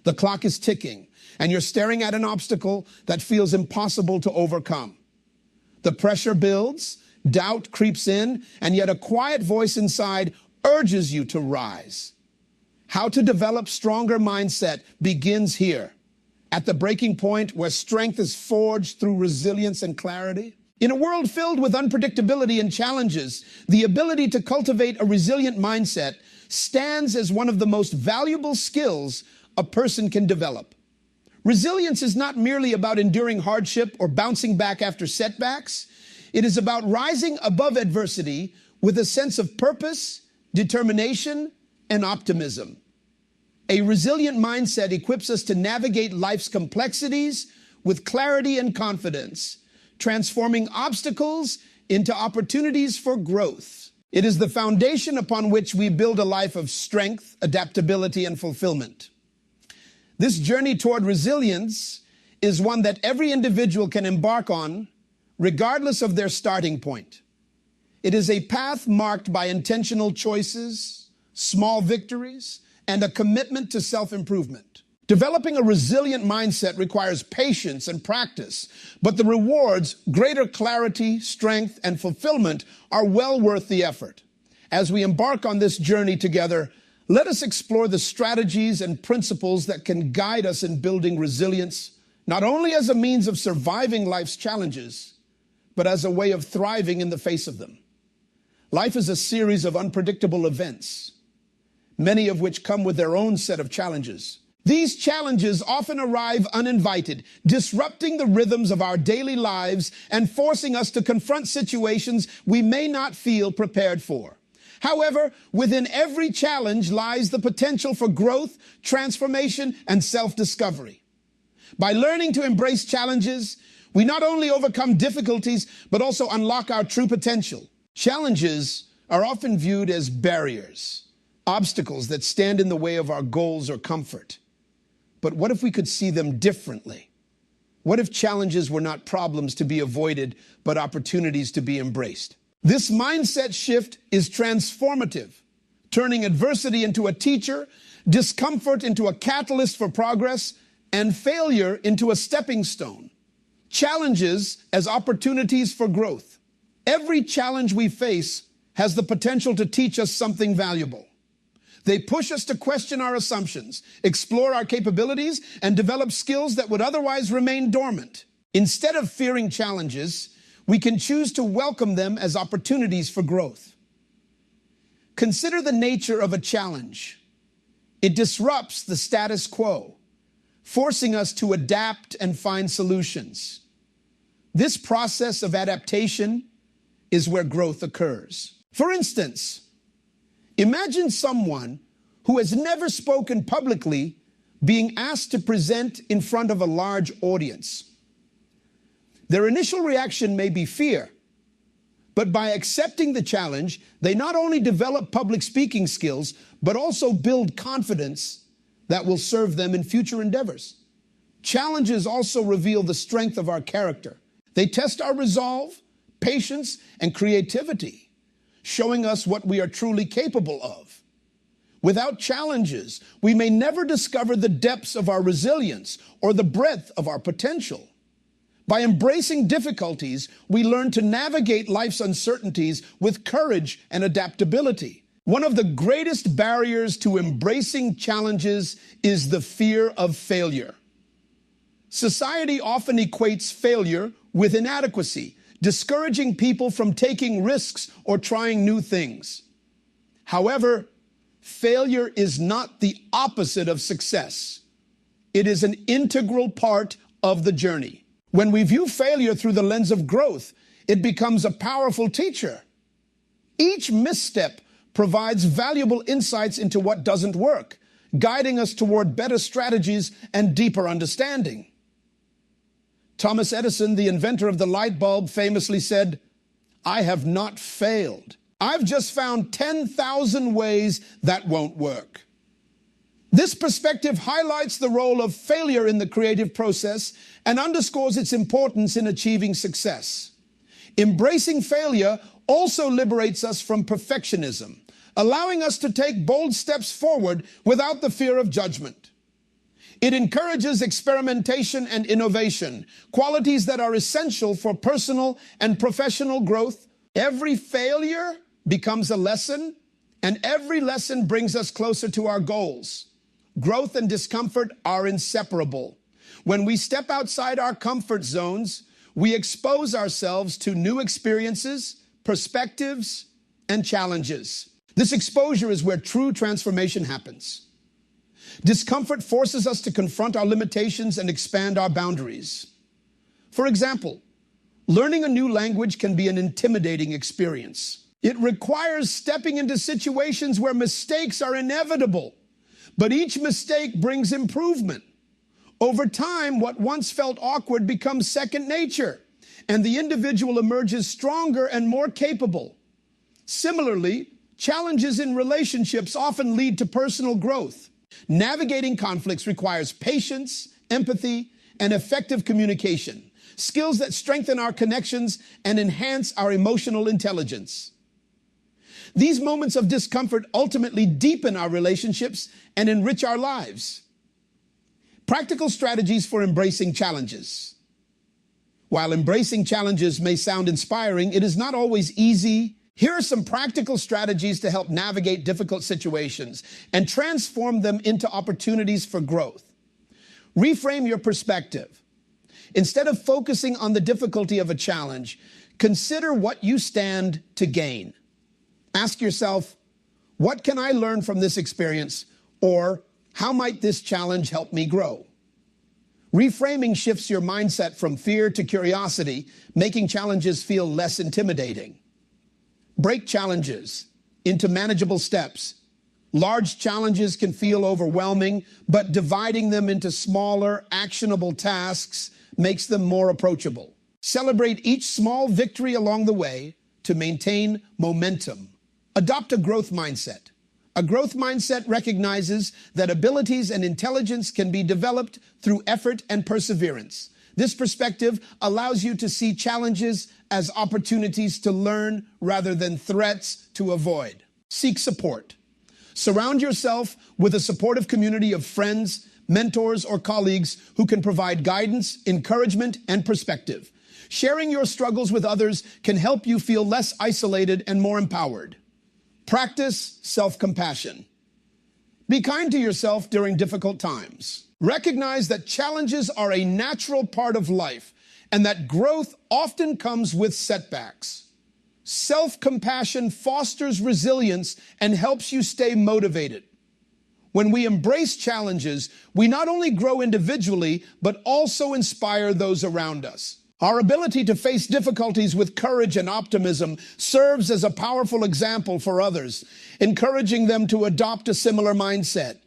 The clock is ticking, and you're staring at an obstacle that feels impossible to overcome. The pressure builds, doubt creeps in, and yet a quiet voice inside urges you to rise. How to develop stronger mindset begins here, at the breaking point where strength is forged through resilience and clarity. In a world filled with unpredictability and challenges, the ability to cultivate a resilient mindset stands as one of the most valuable skills a person can develop. Resilience is not merely about enduring hardship or bouncing back after setbacks. It is about rising above adversity with a sense of purpose, determination, and optimism. A resilient mindset equips us to navigate life's complexities with clarity and confidence, transforming obstacles into opportunities for growth. It is the foundation upon which we build a life of strength, adaptability, and fulfillment. This journey toward resilience is one that every individual can embark on, regardless of their starting point. It is a path marked by intentional choices, small victories, and a commitment to self-improvement. Developing a resilient mindset requires patience and practice, but the rewards, greater clarity, strength, and fulfillment are well worth the effort. As we embark on this journey together, let us explore the strategies and principles that can guide us in building resilience, not only as a means of surviving life's challenges, but as a way of thriving in the face of them. Life is a series of unpredictable events, many of which come with their own set of challenges. These challenges often arrive uninvited, disrupting the rhythms of our daily lives and forcing us to confront situations we may not feel prepared for. However, within every challenge lies the potential for growth, transformation, and self-discovery. By learning to embrace challenges, we not only overcome difficulties, but also unlock our true potential. Challenges are often viewed as barriers, obstacles that stand in the way of our goals or comfort. But what if we could see them differently? What if challenges were not problems to be avoided, but opportunities to be embraced? This mindset shift is transformative, turning adversity into a teacher, discomfort into a catalyst for progress, and failure into a stepping stone. Challenges as opportunities for growth. Every challenge we face has the potential to teach us something valuable. They push us to question our assumptions, explore our capabilities, and develop skills that would otherwise remain dormant. Instead of fearing challenges, we can choose to welcome them as opportunities for growth. Consider the nature of a challenge. It disrupts the status quo, forcing us to adapt and find solutions. This process of adaptation is where growth occurs. For instance, imagine someone who has never spoken publicly being asked to present in front of a large audience. Their initial reaction may be fear, but by accepting the challenge, they not only develop public speaking skills, but also build confidence that will serve them in future endeavors. Challenges also reveal the strength of our character. They test our resolve, patience, and creativity, showing us what we are truly capable of. Without challenges, we may never discover the depths of our resilience or the breadth of our potential. By embracing difficulties, we learn to navigate life's uncertainties with courage and adaptability. One of the greatest barriers to embracing challenges is the fear of failure. Society often equates failure with inadequacy, discouraging people from taking risks or trying new things. However, failure is not the opposite of success. It is an integral part of the journey. When we view failure through the lens of growth, it becomes a powerful teacher. Each misstep provides valuable insights into what doesn't work, guiding us toward better strategies and deeper understanding. Thomas Edison, the inventor of the light bulb, famously said, "I have not failed. I've just found 10,000 ways that won't work." This perspective highlights the role of failure in the creative process and underscores its importance in achieving success. Embracing failure also liberates us from perfectionism, allowing us to take bold steps forward without the fear of judgment. It encourages experimentation and innovation, qualities that are essential for personal and professional growth. Every failure becomes a lesson, and every lesson brings us closer to our goals. Growth and discomfort are inseparable. When we step outside our comfort zones, we expose ourselves to new experiences, perspectives, and challenges. This exposure is where true transformation happens. Discomfort forces us to confront our limitations and expand our boundaries. For example, learning a new language can be an intimidating experience. It requires stepping into situations where mistakes are inevitable, but each mistake brings improvement. Over time, what once felt awkward becomes second nature, and the individual emerges stronger and more capable. Similarly, challenges in relationships often lead to personal growth. Navigating conflicts requires patience, empathy, and effective communication, skills that strengthen our connections and enhance our emotional intelligence. These moments of discomfort ultimately deepen our relationships and enrich our lives. Practical strategies for embracing challenges. While embracing challenges may sound inspiring, it is not always easy. Here are some practical strategies to help navigate difficult situations and transform them into opportunities for growth. Reframe your perspective. Instead of focusing on the difficulty of a challenge, consider what you stand to gain. Ask yourself, what can I learn from this experience? Or how might this challenge help me grow? Reframing shifts your mindset from fear to curiosity, making challenges feel less intimidating. Break challenges into manageable steps. Large challenges can feel overwhelming, but dividing them into smaller, actionable tasks makes them more approachable. Celebrate each small victory along the way to maintain momentum. Adopt a growth mindset. A growth mindset recognizes that abilities and intelligence can be developed through effort and perseverance. This perspective allows you to see challenges as opportunities to learn rather than threats to avoid. Seek support. Surround yourself with a supportive community of friends, mentors, or colleagues who can provide guidance, encouragement, and perspective. Sharing your struggles with others can help you feel less isolated and more empowered. Practice self-compassion. Be kind to yourself during difficult times. Recognize that challenges are a natural part of life and that growth often comes with setbacks. Self-compassion fosters resilience and helps you stay motivated. When we embrace challenges, we not only grow individually, but also inspire those around us. Our ability to face difficulties with courage and optimism serves as a powerful example for others, encouraging them to adopt a similar mindset.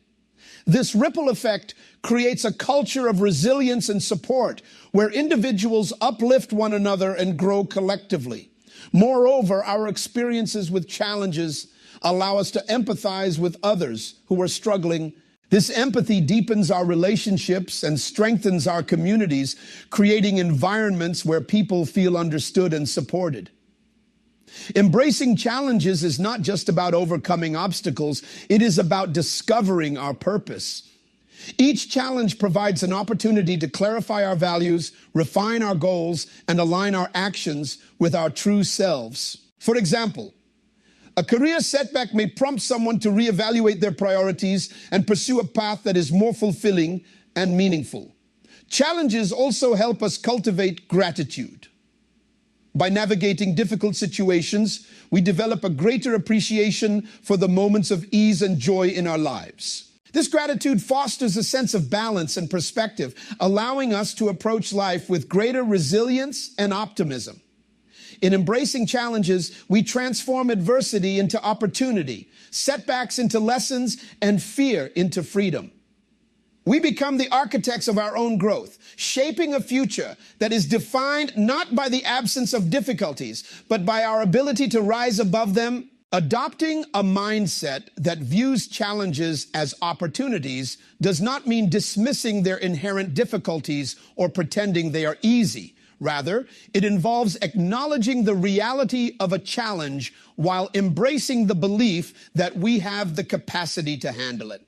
This ripple effect creates a culture of resilience and support where individuals uplift one another and grow collectively. Moreover, our experiences with challenges allow us to empathize with others who are struggling. This empathy deepens our relationships and strengthens our communities, creating environments where people feel understood and supported. Embracing challenges is not just about overcoming obstacles, it is about discovering our purpose. Each challenge provides an opportunity to clarify our values, refine our goals, and align our actions with our true selves. For example, a career setback may prompt someone to reevaluate their priorities and pursue a path that is more fulfilling and meaningful. Challenges also help us cultivate gratitude. By navigating difficult situations, we develop a greater appreciation for the moments of ease and joy in our lives. This gratitude fosters a sense of balance and perspective, allowing us to approach life with greater resilience and optimism. In embracing challenges, we transform adversity into opportunity, setbacks into lessons, and fear into freedom. We become the architects of our own growth, shaping a future that is defined not by the absence of difficulties, but by our ability to rise above them. Adopting a mindset that views challenges as opportunities does not mean dismissing their inherent difficulties or pretending they are easy. Rather, it involves acknowledging the reality of a challenge while embracing the belief that we have the capacity to handle it.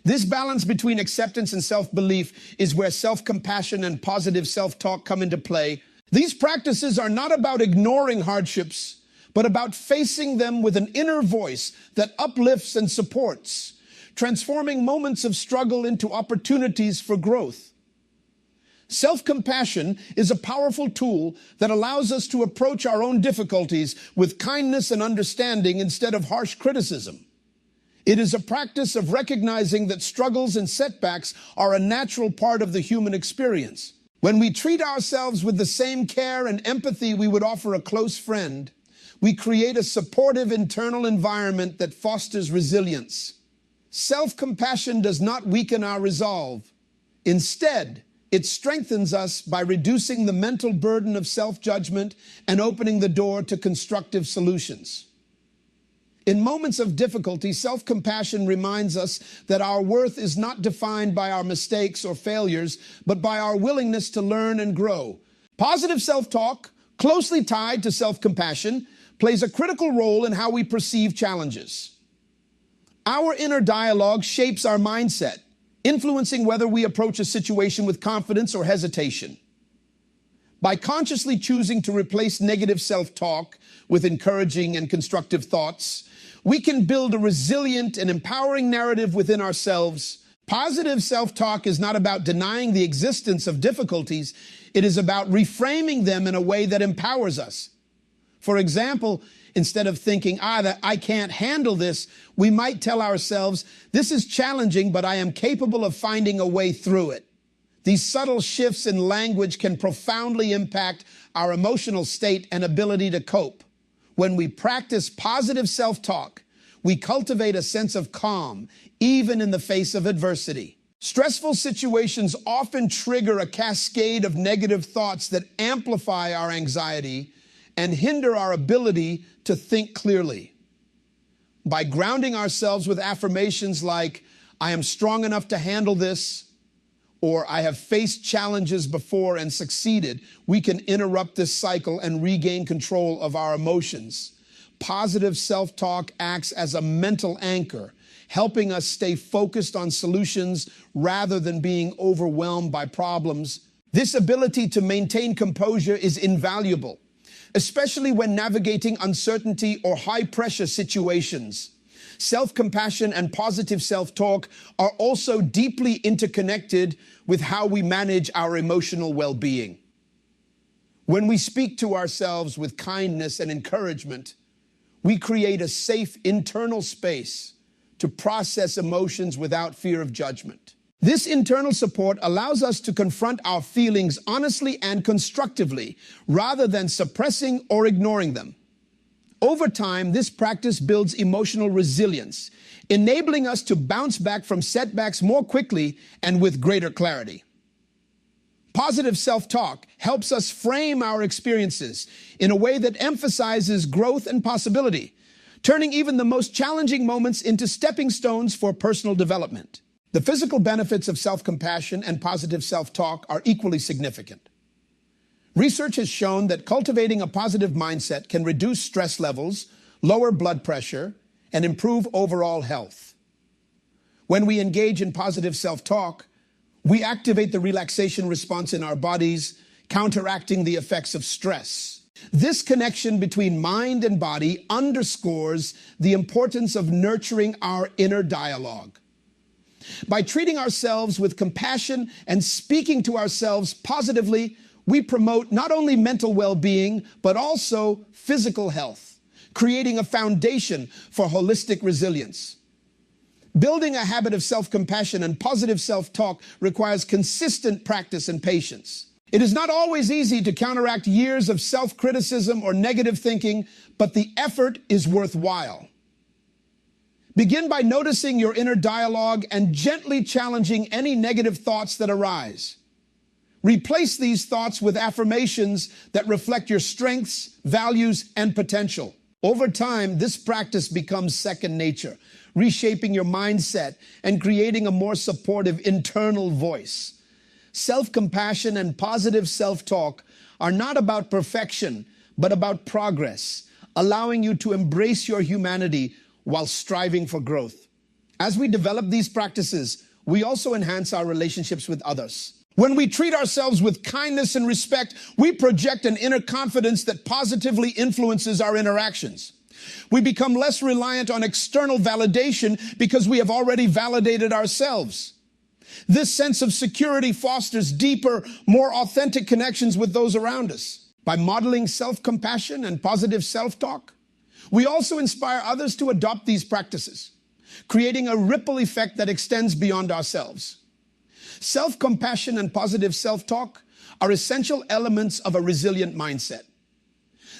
This balance between acceptance and self-belief is where self-compassion and positive self-talk come into play. These practices are not about ignoring hardships, but about facing them with an inner voice that uplifts and supports, transforming moments of struggle into opportunities for growth. Self-compassion is a powerful tool that allows us to approach our own difficulties with kindness and understanding instead of harsh criticism. It is a practice of recognizing that struggles and setbacks are a natural part of the human experience. When we treat ourselves with the same care and empathy we would offer a close friend, we create a supportive internal environment that fosters resilience. Self-compassion does not weaken our resolve. Instead, it strengthens us by reducing the mental burden of self-judgment and opening the door to constructive solutions. In moments of difficulty, self-compassion reminds us that our worth is not defined by our mistakes or failures, but by our willingness to learn and grow. Positive self-talk, closely tied to self-compassion, plays a critical role in how we perceive challenges. Our inner dialogue shapes our mindset, influencing whether we approach a situation with confidence or hesitation. By consciously choosing to replace negative self-talk with encouraging and constructive thoughts, we can build a resilient and empowering narrative within ourselves. Positive self-talk is not about denying the existence of difficulties. It is about reframing them in a way that empowers us. For example, instead of thinking, that I can't handle this, we might tell ourselves, this is challenging, but I am capable of finding a way through it. These subtle shifts in language can profoundly impact our emotional state and ability to cope. When we practice positive self-talk, we cultivate a sense of calm, even in the face of adversity. Stressful situations often trigger a cascade of negative thoughts that amplify our anxiety and hinder our ability to think clearly. By grounding ourselves with affirmations like, I am strong enough to handle this, or I have faced challenges before and succeeded, we can interrupt this cycle and regain control of our emotions. Positive self-talk acts as a mental anchor, helping us stay focused on solutions rather than being overwhelmed by problems. This ability to maintain composure is invaluable, especially when navigating uncertainty or high-pressure situations. Self-compassion and positive self-talk are also deeply interconnected with how we manage our emotional well-being. When we speak to ourselves with kindness and encouragement, we create a safe internal space to process emotions without fear of judgment. This internal support allows us to confront our feelings honestly and constructively, rather than suppressing or ignoring them. Over time, this practice builds emotional resilience, enabling us to bounce back from setbacks more quickly and with greater clarity. Positive self-talk helps us frame our experiences in a way that emphasizes growth and possibility, turning even the most challenging moments into stepping stones for personal development. The physical benefits of self-compassion and positive self-talk are equally significant. Research has shown that cultivating a positive mindset can reduce stress levels, lower blood pressure, and improve overall health. When we engage in positive self-talk, we activate the relaxation response in our bodies, counteracting the effects of stress. This connection between mind and body underscores the importance of nurturing our inner dialogue. By treating ourselves with compassion and speaking to ourselves positively, we promote not only mental well-being, but also physical health, creating a foundation for holistic resilience. Building a habit of self-compassion and positive self-talk requires consistent practice and patience. It is not always easy to counteract years of self-criticism or negative thinking, but the effort is worthwhile. Begin by noticing your inner dialogue and gently challenging any negative thoughts that arise. Replace these thoughts with affirmations that reflect your strengths, values, and potential. Over time, this practice becomes second nature, reshaping your mindset and creating a more supportive internal voice. Self-compassion and positive self-talk are not about perfection, but about progress, allowing you to embrace your humanity while striving for growth. As we develop these practices, we also enhance our relationships with others. When we treat ourselves with kindness and respect, we project an inner confidence that positively influences our interactions. We become less reliant on external validation because we have already validated ourselves. This sense of security fosters deeper, more authentic connections with those around us. By modeling self-compassion and positive self-talk, we also inspire others to adopt these practices, creating a ripple effect that extends beyond ourselves. Self-compassion and positive self-talk are essential elements of a resilient mindset.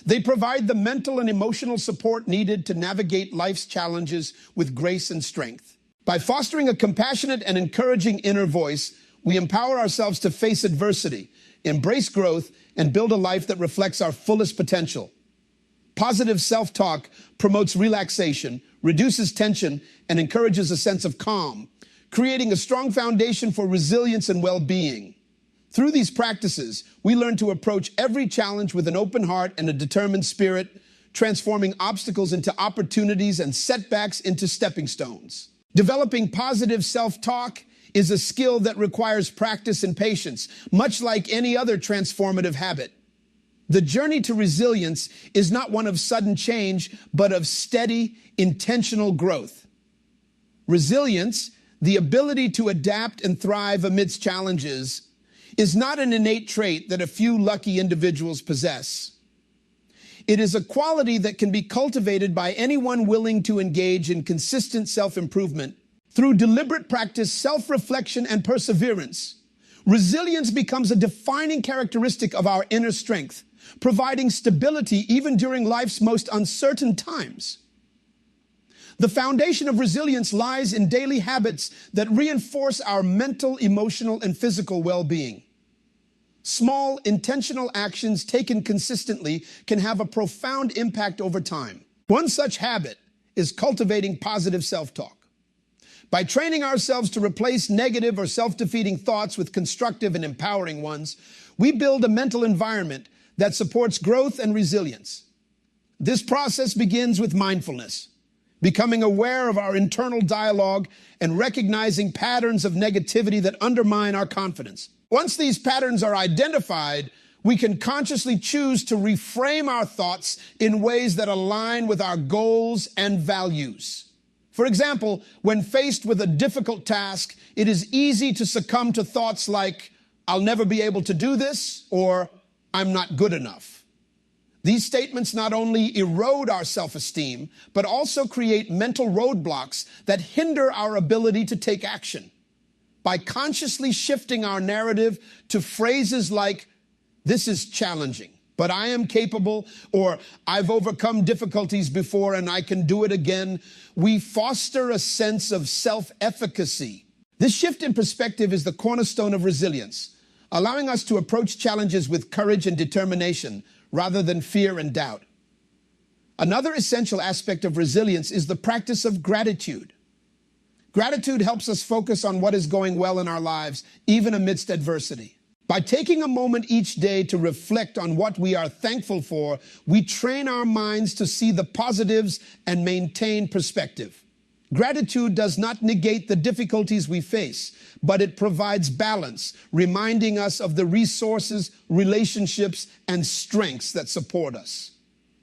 They provide the mental and emotional support needed to navigate life's challenges with grace and strength. By fostering a compassionate and encouraging inner voice, we empower ourselves to face adversity, embrace growth, and build a life that reflects our fullest potential. Positive self-talk promotes relaxation, reduces tension, and encourages a sense of calm, creating a strong foundation for resilience and well-being. Through these practices, we learn to approach every challenge with an open heart and a determined spirit, transforming obstacles into opportunities and setbacks into stepping stones. Developing positive self-talk is a skill that requires practice and patience, much like any other transformative habit. The journey to resilience is not one of sudden change, but of steady, intentional growth. Resilience, the ability to adapt and thrive amidst challenges, is not an innate trait that a few lucky individuals possess. It is a quality that can be cultivated by anyone willing to engage in consistent self-improvement. Through deliberate practice, self-reflection, and perseverance, resilience becomes a defining characteristic of our inner strength, providing stability even during life's most uncertain times. The foundation of resilience lies in daily habits that reinforce our mental, emotional, and physical well-being. Small, intentional actions taken consistently can have a profound impact over time. One such habit is cultivating positive self-talk. By training ourselves to replace negative or self-defeating thoughts with constructive and empowering ones, we build a mental environment that supports growth and resilience. This process begins with mindfulness, becoming aware of our internal dialogue and recognizing patterns of negativity that undermine our confidence. Once these patterns are identified, we can consciously choose to reframe our thoughts in ways that align with our goals and values. For example, when faced with a difficult task, it is easy to succumb to thoughts like, "I'll never be able to do this," or "I'm not good enough." These statements not only erode our self-esteem, but also create mental roadblocks that hinder our ability to take action. By consciously shifting our narrative to phrases like, "This is challenging, but I am capable," or "I've overcome difficulties before and I can do it again," we foster a sense of self-efficacy. This shift in perspective is the cornerstone of resilience, allowing us to approach challenges with courage and determination rather than fear and doubt. Another essential aspect of resilience is the practice of gratitude. Gratitude helps us focus on what is going well in our lives, even amidst adversity. By taking a moment each day to reflect on what we are thankful for, we train our minds to see the positives and maintain perspective. Gratitude does not negate the difficulties we face, but it provides balance, reminding us of the resources, relationships, and strengths that support us.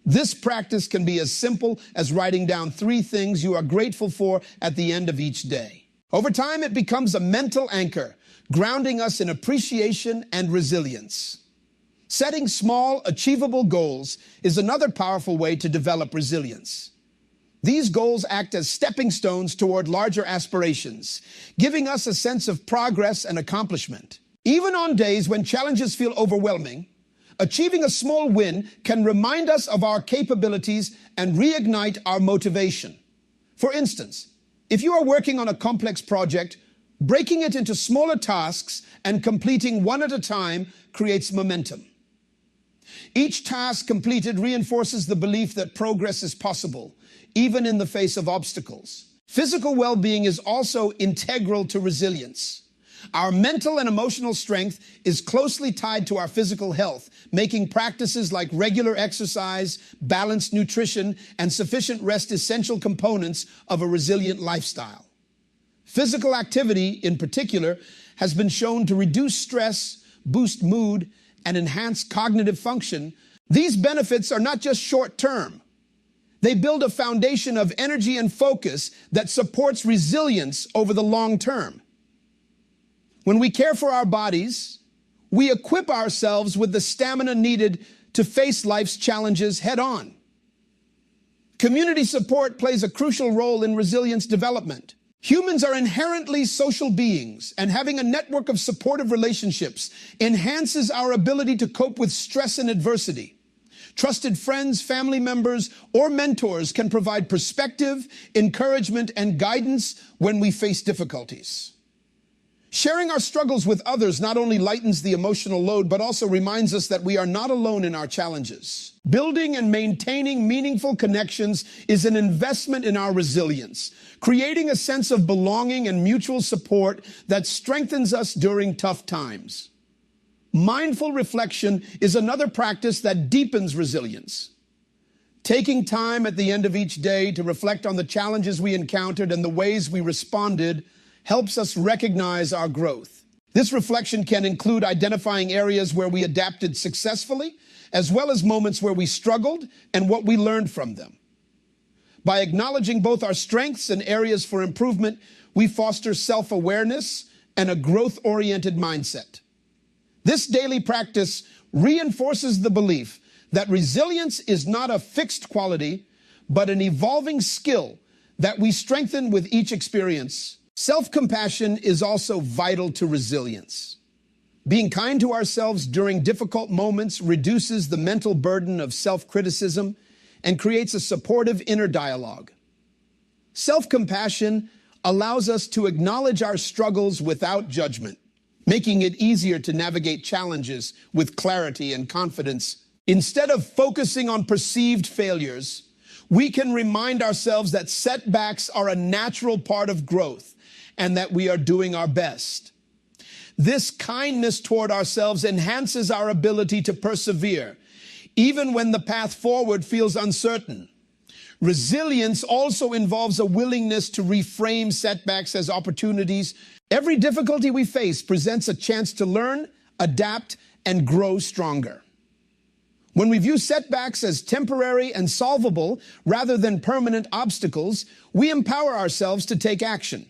This practice can be as simple as writing down 3 things you are grateful for at the end of each day. Over time, it becomes a mental anchor, grounding us in appreciation and resilience. Setting small, achievable goals is another powerful way to develop resilience. These goals act as stepping stones toward larger aspirations, giving us a sense of progress and accomplishment. Even on days when challenges feel overwhelming, achieving a small win can remind us of our capabilities and reignite our motivation. For instance, if you are working on a complex project, breaking it into smaller tasks and completing one at a time creates momentum. Each task completed reinforces the belief that progress is possible, even in the face of obstacles. Physical well-being is also integral to resilience. Our mental and emotional strength is closely tied to our physical health, making practices like regular exercise, balanced nutrition, and sufficient rest essential components of a resilient lifestyle. Physical activity, in particular, has been shown to reduce stress, boost mood, and enhance cognitive function. These benefits are not just short-term. They build a foundation of energy and focus that supports resilience over the long term. When we care for our bodies, we equip ourselves with the stamina needed to face life's challenges head-on. Community support plays a crucial role in resilience development. Humans are inherently social beings, and having a network of supportive relationships enhances our ability to cope with stress and adversity. Trusted friends, family members, or mentors can provide perspective, encouragement, and guidance when we face difficulties. Sharing our struggles with others not only lightens the emotional load, but also reminds us that we are not alone in our challenges. Building and maintaining meaningful connections is an investment in our resilience, creating a sense of belonging and mutual support that strengthens us during tough times. Mindful reflection is another practice that deepens resilience. Taking time at the end of each day to reflect on the challenges we encountered and the ways we responded helps us recognize our growth. This reflection can include identifying areas where we adapted successfully, as well as moments where we struggled and what we learned from them. By acknowledging both our strengths and areas for improvement, we foster self-awareness and a growth-oriented mindset. This daily practice reinforces the belief that resilience is not a fixed quality, but an evolving skill that we strengthen with each experience. Self-compassion is also vital to resilience. Being kind to ourselves during difficult moments reduces the mental burden of self-criticism and creates a supportive inner dialogue. Self-compassion allows us to acknowledge our struggles without judgment, making it easier to navigate challenges with clarity and confidence. Instead of focusing on perceived failures, we can remind ourselves that setbacks are a natural part of growth and that we are doing our best. This kindness toward ourselves enhances our ability to persevere, even when the path forward feels uncertain. Resilience also involves a willingness to reframe setbacks as opportunities. Every difficulty we face presents a chance to learn, adapt, and grow stronger. When we view setbacks as temporary and solvable rather than permanent obstacles, we empower ourselves to take action.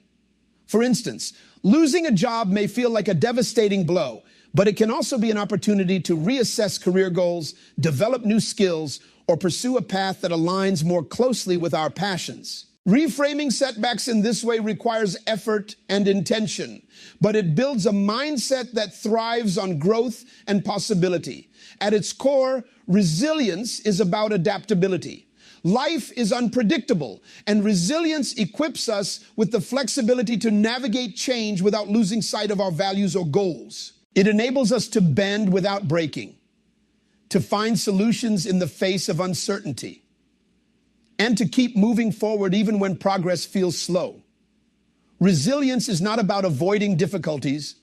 For instance, losing a job may feel like a devastating blow, but it can also be an opportunity to reassess career goals, develop new skills, or pursue a path that aligns more closely with our passions. Reframing setbacks in this way requires effort and intention, but it builds a mindset that thrives on growth and possibility. At its core, resilience is about adaptability. Life is unpredictable, and resilience equips us with the flexibility to navigate change without losing sight of our values or goals. It enables us to bend without breaking, to find solutions in the face of uncertainty, and to keep moving forward even when progress feels slow. Resilience is not about avoiding difficulties,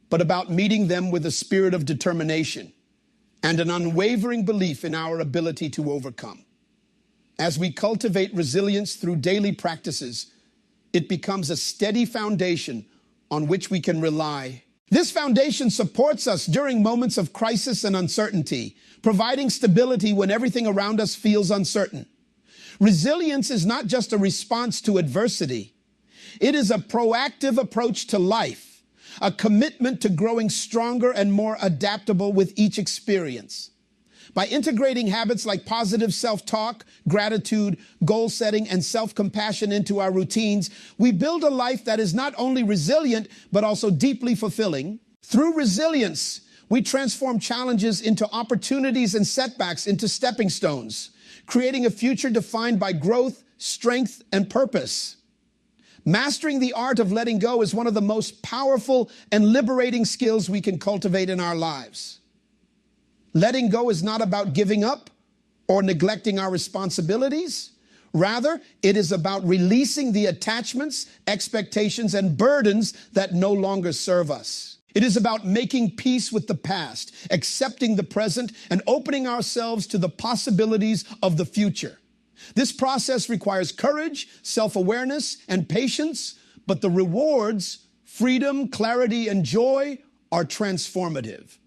but about meeting them with a spirit of determination and an unwavering belief in our ability to overcome. As we cultivate resilience through daily practices, it becomes a steady foundation on which we can rely. This foundation supports us during moments of crisis and uncertainty, providing stability when everything around us feels uncertain. Resilience is not just a response to adversity. It is a proactive approach to life, a commitment to growing stronger and more adaptable with each experience. By integrating habits like positive self-talk, gratitude, goal setting, and self-compassion into our routines, we build a life that is not only resilient, but also deeply fulfilling. Through resilience, we transform challenges into opportunities and setbacks into stepping stones, creating a future defined by growth, strength, and purpose. Mastering the art of letting go is one of the most powerful and liberating skills we can cultivate in our lives. Letting go is not about giving up or neglecting our responsibilities. Rather, it is about releasing the attachments, expectations, and burdens that no longer serve us. It is about making peace with the past, accepting the present, and opening ourselves to the possibilities of the future. This process requires courage, self-awareness, and patience, but the rewards, freedom, clarity, and joy, are transformative.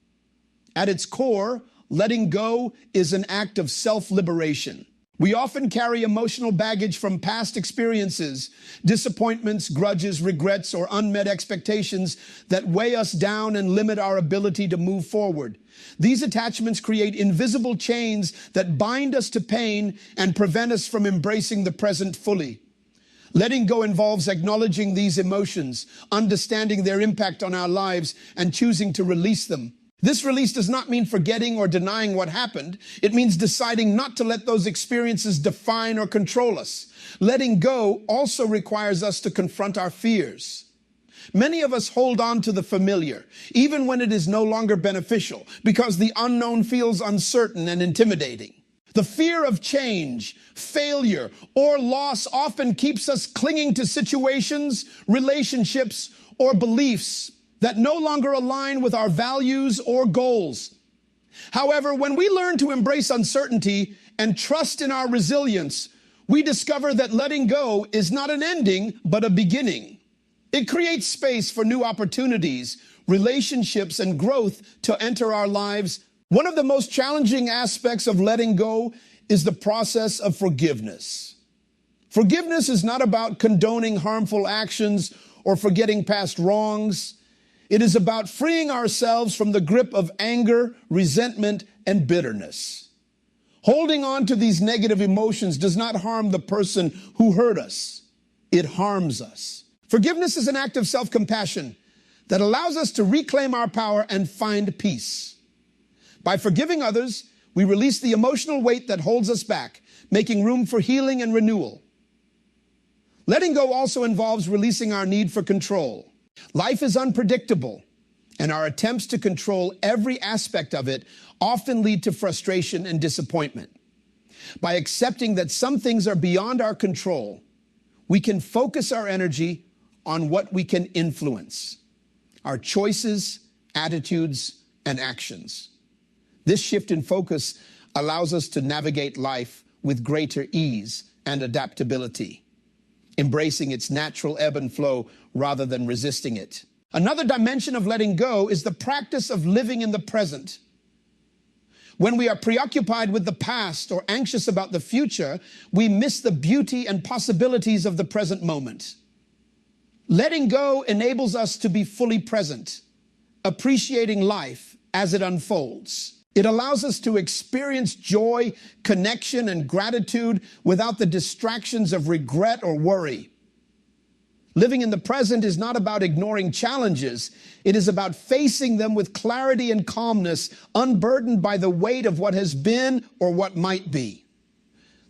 At its core, letting go is an act of self-liberation. We often carry emotional baggage from past experiences, disappointments, grudges, regrets, or unmet expectations that weigh us down and limit our ability to move forward. These attachments create invisible chains that bind us to pain and prevent us from embracing the present fully. Letting go involves acknowledging these emotions, understanding their impact on our lives, and choosing to release them. This release does not mean forgetting or denying what happened. It means deciding not to let those experiences define or control us. Letting go also requires us to confront our fears. Many of us hold on to the familiar, even when it is no longer beneficial, because the unknown feels uncertain and intimidating. The fear of change, failure, or loss often keeps us clinging to situations, relationships, or beliefs that no longer align with our values or goals. However, when we learn to embrace uncertainty and trust in our resilience, we discover that letting go is not an ending, but a beginning. It creates space for new opportunities, relationships, and growth to enter our lives. One of the most challenging aspects of letting go is the process of forgiveness. Forgiveness is not about condoning harmful actions or forgetting past wrongs. It is about freeing ourselves from the grip of anger, resentment, and bitterness. Holding on to these negative emotions does not harm the person who hurt us. It harms us. Forgiveness is an act of self-compassion that allows us to reclaim our power and find peace. By forgiving others, we release the emotional weight that holds us back, making room for healing and renewal. Letting go also involves releasing our need for control. Life is unpredictable, and our attempts to control every aspect of it often lead to frustration and disappointment. By accepting that some things are beyond our control, we can focus our energy on what we can influence: our choices, attitudes, and actions. This shift in focus allows us to navigate life with greater ease and adaptability, embracing its natural ebb and flow rather than resisting it. Another dimension of letting go is the practice of living in the present. When we are preoccupied with the past or anxious about the future, we miss the beauty and possibilities of the present moment. Letting go enables us to be fully present, appreciating life as it unfolds. It allows us to experience joy, connection, and gratitude without the distractions of regret or worry. Living in the present is not about ignoring challenges. It is about facing them with clarity and calmness, unburdened by the weight of what has been or what might be.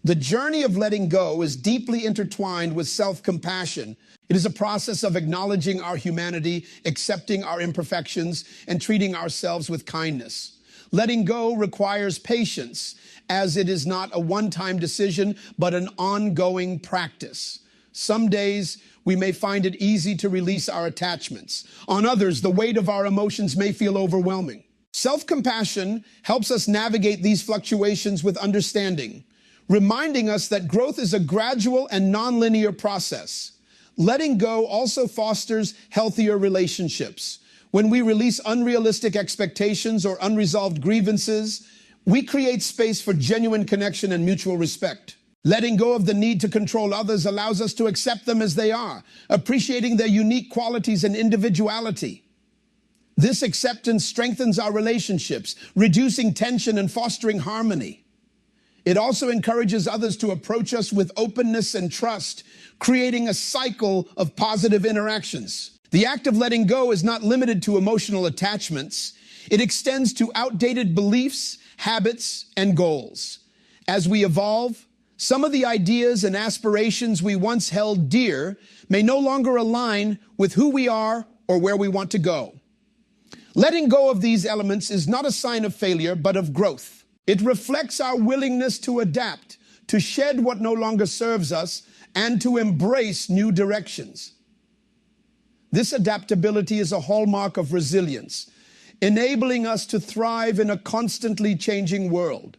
The journey of letting go is deeply intertwined with self-compassion. It is a process of acknowledging our humanity, accepting our imperfections, and treating ourselves with kindness. Letting go requires patience, as it is not a one-time decision, but an ongoing practice. Some days, we may find it easy to release our attachments. On others, the weight of our emotions may feel overwhelming. Self-compassion helps us navigate these fluctuations with understanding, reminding us that growth is a gradual and nonlinear process. Letting go also fosters healthier relationships. When we release unrealistic expectations or unresolved grievances, we create space for genuine connection and mutual respect. Letting go of the need to control others allows us to accept them as they are, appreciating their unique qualities and individuality. This acceptance strengthens our relationships, reducing tension and fostering harmony. It also encourages others to approach us with openness and trust, creating a cycle of positive interactions. The act of letting go is not limited to emotional attachments. It extends to outdated beliefs, habits, and goals. As we evolve, some of the ideas and aspirations we once held dear may no longer align with who we are or where we want to go. Letting go of these elements is not a sign of failure, but of growth. It reflects our willingness to adapt, to shed what no longer serves us, and to embrace new directions. This adaptability is a hallmark of resilience, enabling us to thrive in a constantly changing world.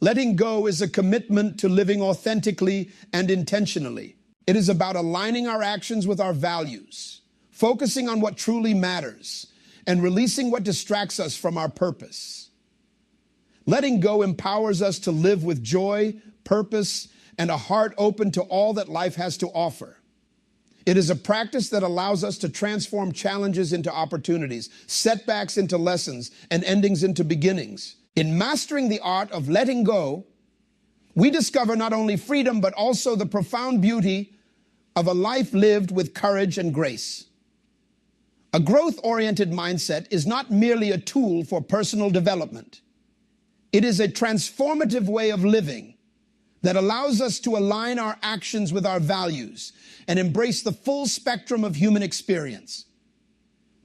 Letting go is a commitment to living authentically and intentionally. It is about aligning our actions with our values, focusing on what truly matters, and releasing what distracts us from our purpose. Letting go empowers us to live with joy, purpose, and a heart open to all that life has to offer. It is a practice that allows us to transform challenges into opportunities, setbacks into lessons, and endings into beginnings. In mastering the art of letting go, we discover not only freedom, but also the profound beauty of a life lived with courage and grace. A growth-oriented mindset is not merely a tool for personal development. It is a transformative way of living that allows us to align our actions with our values and embrace the full spectrum of human experience.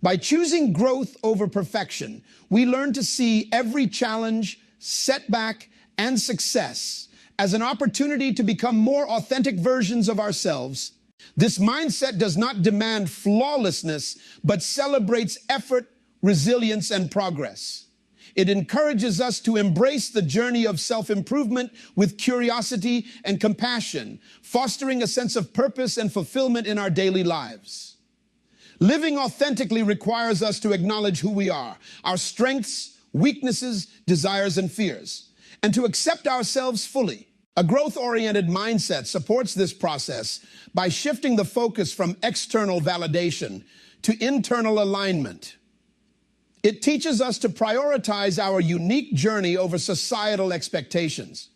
By choosing growth over perfection, we learn to see every challenge, setback, and success as an opportunity to become more authentic versions of ourselves. This mindset does not demand flawlessness, but celebrates effort, resilience, and progress. It encourages us to embrace the journey of self-improvement with curiosity and compassion, fostering a sense of purpose and fulfillment in our daily lives. Living authentically requires us to acknowledge who we are, our strengths, weaknesses, desires, and fears, and to accept ourselves fully. A growth-oriented mindset supports this process by shifting the focus from external validation to internal alignment. It teaches us to prioritize our unique journey over societal expectations,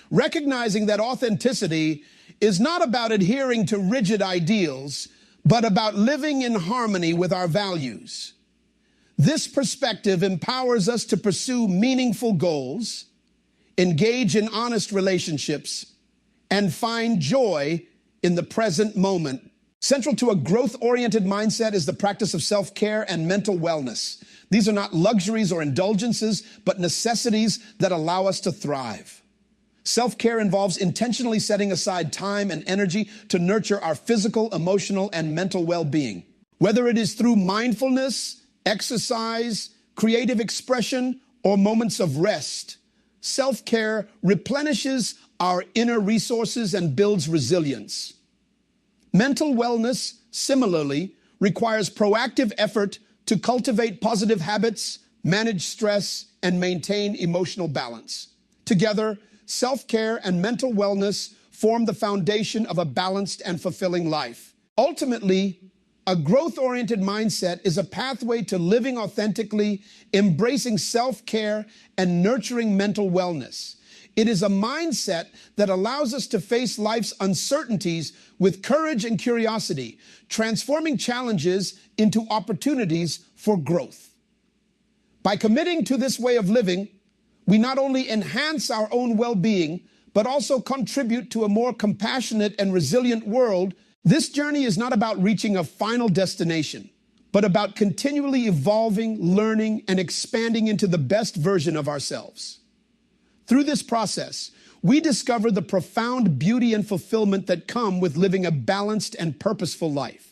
recognizing that authenticity is not about adhering to rigid ideals, but about living in harmony with our values. This perspective empowers us to pursue meaningful goals, engage in honest relationships, and find joy in the present moment. Central to a growth-oriented mindset is the practice of self-care and mental wellness. These are not luxuries or indulgences, but necessities that allow us to thrive. Self-care involves intentionally setting aside time and energy to nurture our physical, emotional, and mental well-being. Whether it is through mindfulness, exercise, creative expression, or moments of rest, self-care replenishes our inner resources and builds resilience. Mental wellness, similarly, requires proactive effort to cultivate positive habits, manage stress, and maintain emotional balance. Together, self-care and mental wellness form the foundation of a balanced and fulfilling life. Ultimately, a growth-oriented mindset is a pathway to living authentically, embracing self-care, and nurturing mental wellness. It is a mindset that allows us to face life's uncertainties with courage and curiosity, transforming challenges into opportunities for growth. By committing to this way of living, we not only enhance our own well-being, but also contribute to a more compassionate and resilient world. This journey is not about reaching a final destination, but about continually evolving, learning, and expanding into the best version of ourselves. Through this process, we discover the profound beauty and fulfillment that come with living a balanced and purposeful life.